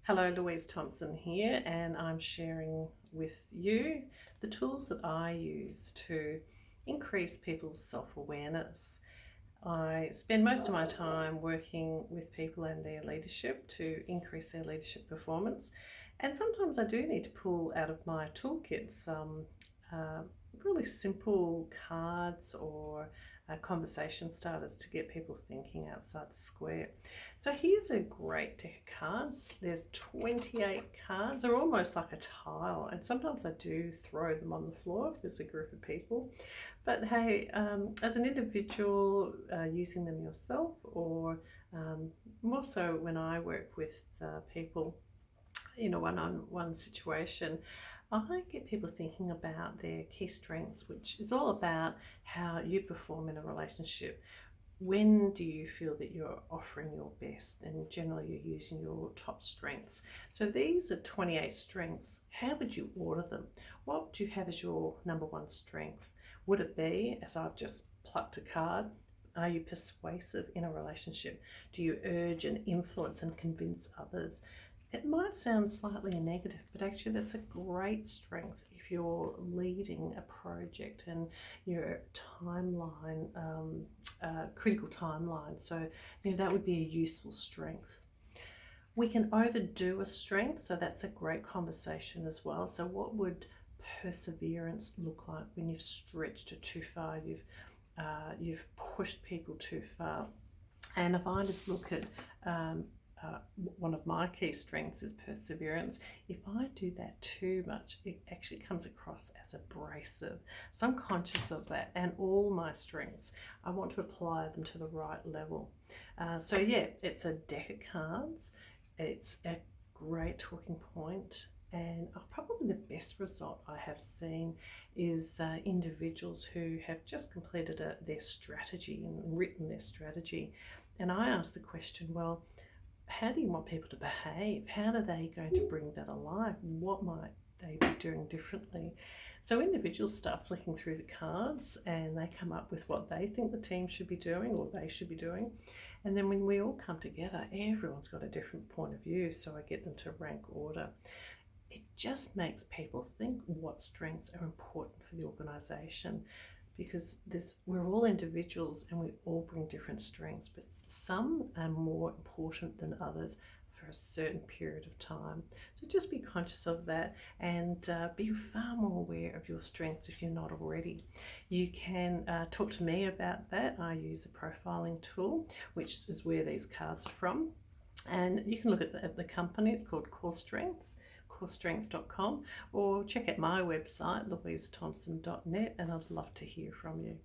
Hello, Louise Thomson here, and I'm sharing with you the tools that I use to increase people's self-awareness. I spend most of my time working with people and their leadership to increase their leadership performance, and sometimes I do need to pull out of my toolkit some uh, really simple cards or conversation starters to get people thinking outside the square. So here's a great deck of cards. There's 28 cards. They're almost like a tile, and sometimes I do throw them on the floor if there's a group of people. But hey, as an individual, using them yourself, or more so when I work with people in a one-on-one situation, I get people thinking about their key strengths, which is all about how you perform in a relationship. When do you feel that you're offering your best, and generally you're using your top strengths? So these are 28 strengths. How would you order them? What would you have as your number one strength? Would it be, as I've just plucked a card, are you persuasive in a relationship? Do you urge and influence and convince others? It might sound slightly a negative, but actually that's a great strength if you're leading a project and your timeline, critical timeline. So that would be a useful strength. We can overdo a strength, so that's a great conversation as well. So what would perseverance look like when you've stretched it too far? You've pushed people too far. And if I just look at one of my key strengths is perseverance. If I do that too much, it actually comes across as abrasive. So I'm conscious of that, and all my strengths, I want to apply them to the right level. So yeah, it's a deck of cards. It's a great talking point, and probably the best result I have seen is individuals who have just completed their strategy and written their strategy. And I ask the question, well, how do you want people to behave? How are they going to bring that alive? What might they be doing differently? So individuals start flicking through the cards and they come up with what they think the team should be doing or they should be doing. And then when we all come together, everyone's got a different point of view, so I get them to rank order. It just makes people think what strengths are important for the organisation, because we're all individuals and we all bring different strengths, but some are more important than others for a certain period of time. So just be conscious of that, and be far more aware of your strengths if you're not already. You can talk to me about that. I use a profiling tool, which is where these cards are from. And you can look at the company. It's called Core Strengths, corestrengths.com, or check out my website, louisethomson.net, and I'd love to hear from you.